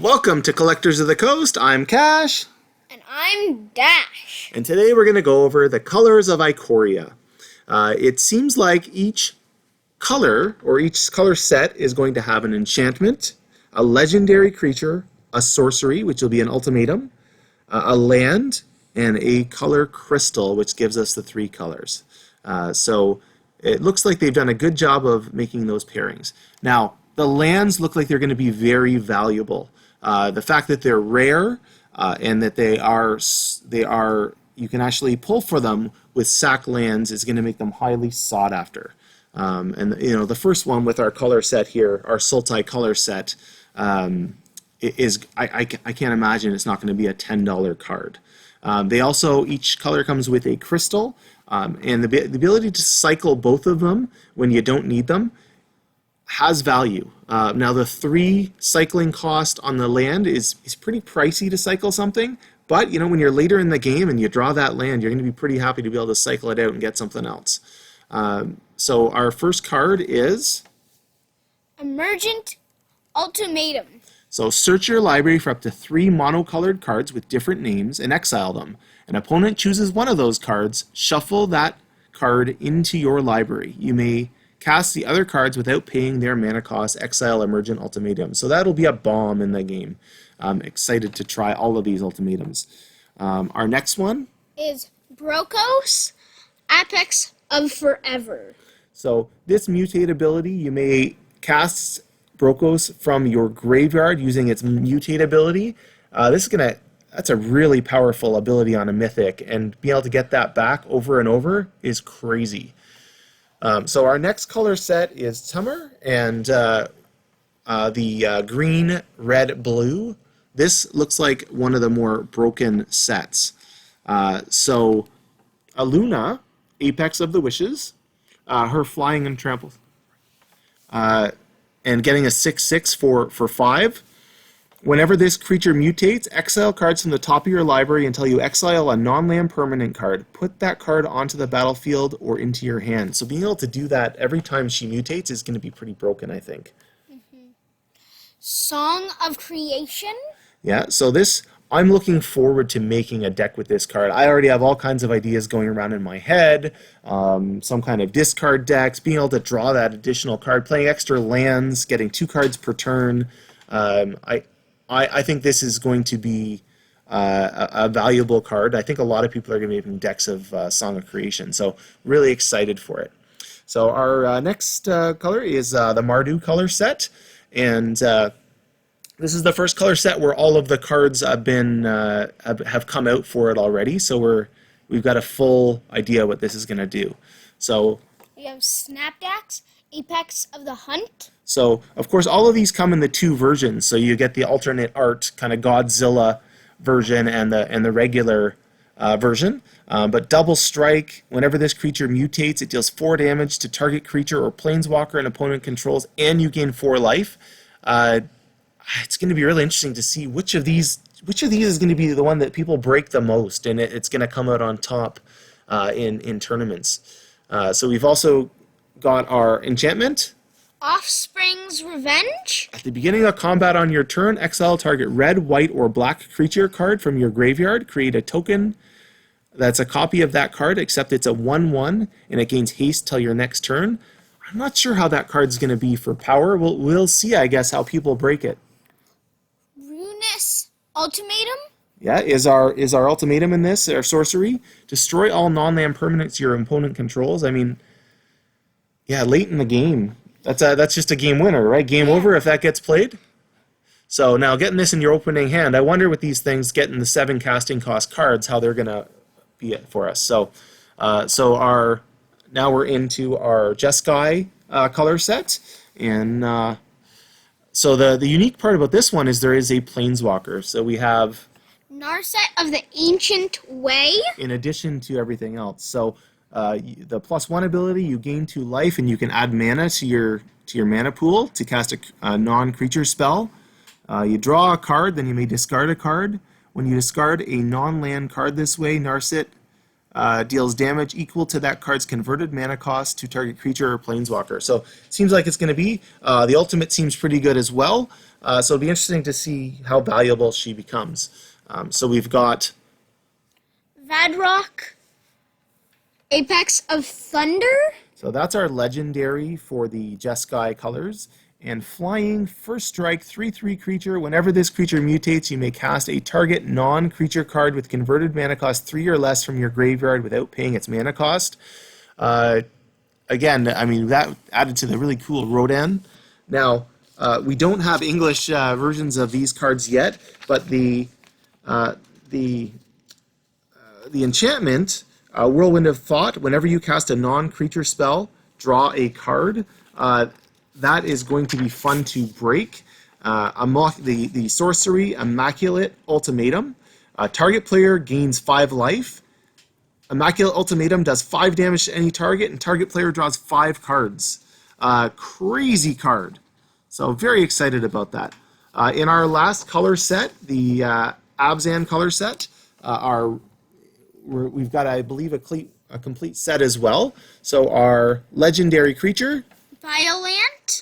Welcome to Collectors of the Coast. I'm Cash. And I'm Dash. And today we're going to go over the Colours of Ikoria. It seems like each color, or each color set, is going to have an enchantment, a legendary creature, a sorcery, which will be an ultimatum, a land, and a color crystal, which gives us the three colors. So it looks like they've done a good job of making those pairings. Now, the lands look like they're going to be very valuable. The fact that they're rare and that they are you can actually pull for them with sack lands is going to make them highly sought after. And you know, the first one with our color set here, our Sultai color set, is I can't imagine it's not going to be a $10 card. They also, each color comes with a crystal, and the ability to cycle both of them when you don't need them has value. Now the 3 cycling cost on the land is pretty pricey to cycle something, but you know, when you're later in the game and you draw that land, you're going to be pretty happy to be able to cycle it out and get something else. So our first card is Emergent Ultimatum. So search your library for up to 3 monocolored cards with different names and exile them. An opponent chooses one of those cards, shuffle that card into your library. You may cast the other cards without paying their mana cost, exile Emergent Ultimatum. So that'll be a bomb in the game. I'm excited to try all of these ultimatums. Our next one is Brokos, Apex of Forever. So this mutate ability, you may cast Brokos from your graveyard using its mutate ability. That's a really powerful ability on a mythic, and being able to get that back over and over is crazy. So our next color set is Summer, and the green, red, blue. This looks like one of the more broken sets. So Aluna, Apex of the Wishes, her flying and trample, and getting a 6/6 for 5. Whenever this creature mutates, exile cards from the top of your library until you exile a non-land permanent card. Put that card onto the battlefield or into your hand. So being able to do that every time she mutates is going to be pretty broken, I think. Song of Creation. Yeah, so this, I'm looking forward to making a deck with this card. I already have all kinds of ideas going around in my head, some kind of discard decks, being able to draw that additional card, playing extra lands, getting 2 cards per turn. I think this is going to be a valuable card. I think a lot of people are going to be making decks of Song of Creation, so really excited for it. So our next color is the Mardo color set, and this is the first color set where all of the cards have come out for it already. So we've got a full idea what this is going to do. So we have Snapdax, Apex of the Hunt. So of course all of these come in the 2 versions. So you get the alternate art kind of Godzilla version and the regular version. But double strike, whenever this creature mutates, it deals 4 damage to target creature or planeswalker an opponent controls, and you gain 4 life. It's going to be really interesting to see which of these is going to be the one that people break the most, and it's going to come out on top in tournaments. So we've also got our enchantment. Offspring's Revenge. At the beginning of combat on your turn, exile target red, white, or black creature card from your graveyard. Create a token that's a copy of that card, except it's a 1/1, and it gains haste till your next turn. I'm not sure how that card's going to be for power. We'll see, I guess, how people break it. Ruinous Ultimatum. Yeah, is our ultimatum in this, our sorcery? Destroy all non-land permanents your opponent controls. I mean, yeah, late in the game. That's just a game winner, right? Game over if that gets played. So now getting this in your opening hand, I wonder with these things, getting the 7 casting cost cards, how they're going to be it for us. So now we're into our Jess Guy color set. And so the unique part about this one is there is a planeswalker. So we have Narset of the Ancient Way. In addition to everything else. So the +1 ability, you gain 2 life, and you can add mana to your mana pool to cast a non-creature spell. You draw a card, then you may discard a card. When you discard a non-land card this way, Narset deals damage equal to that card's converted mana cost to target creature or planeswalker. So it seems like it's going to be. The ultimate seems pretty good as well. So it'll be interesting to see how valuable she becomes. So we've got Vadrock, Apex of Thunder. So that's our legendary for the Jess Guy colors. And flying, first strike, 3/3 creature. Whenever this creature mutates, you may cast a target non-creature card with converted mana cost 3 or less from your graveyard without paying its mana cost. Again, I mean, that added to the really cool Rodan. Now, we don't have English versions of these cards yet, but the enchantment, Whirlwind of Thought, whenever you cast a non-creature spell, draw a card. That is going to be fun to break. The sorcery, Immaculate Ultimatum. Target player gains 5 life. Immaculate Ultimatum does 5 damage to any target, and target player draws 5 cards. Crazy card. So very excited about that. In our last color set, the Abzan color set, we've got, I believe, a complete set as well. So our legendary creature, Violent,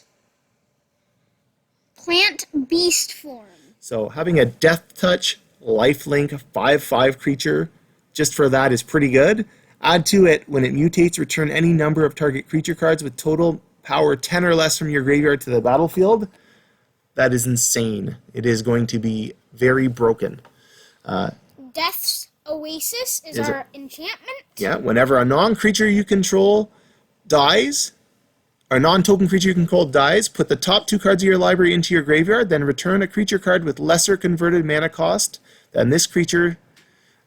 Plant Beast Form. so having a Death Touch, lifelink, 5/5 creature, just for that is pretty good. Add to it, when it mutates, return any number of target creature cards with total power 10 or less from your graveyard to the battlefield. That is insane. It is going to be very broken. Death's Oasis is our enchantment. Yeah, whenever a non-creature you control dies, or a non-token creature you control dies, put the top 2 cards of your library into your graveyard, then return a creature card with lesser converted mana cost than this creature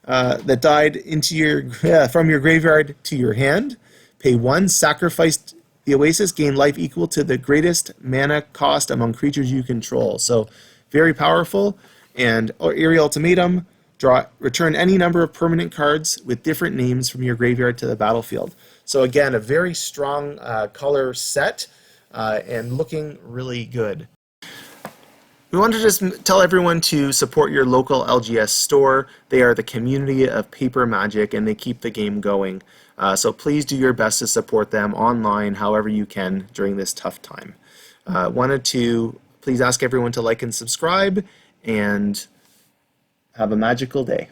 that died into from your graveyard to your hand. Pay 1, sacrifice the Oasis, gain life equal to the greatest mana cost among creatures you control. So very powerful. And Eerie Ultimatum, return any number of permanent cards with different names from your graveyard to the battlefield. So again, a very strong color set and looking really good. We want to just tell everyone to support your local LGS store. They are the community of paper magic, and they keep the game going. So please do your best to support them online however you can during this tough time. Wanted to please ask everyone to like and subscribe, and have a magical day.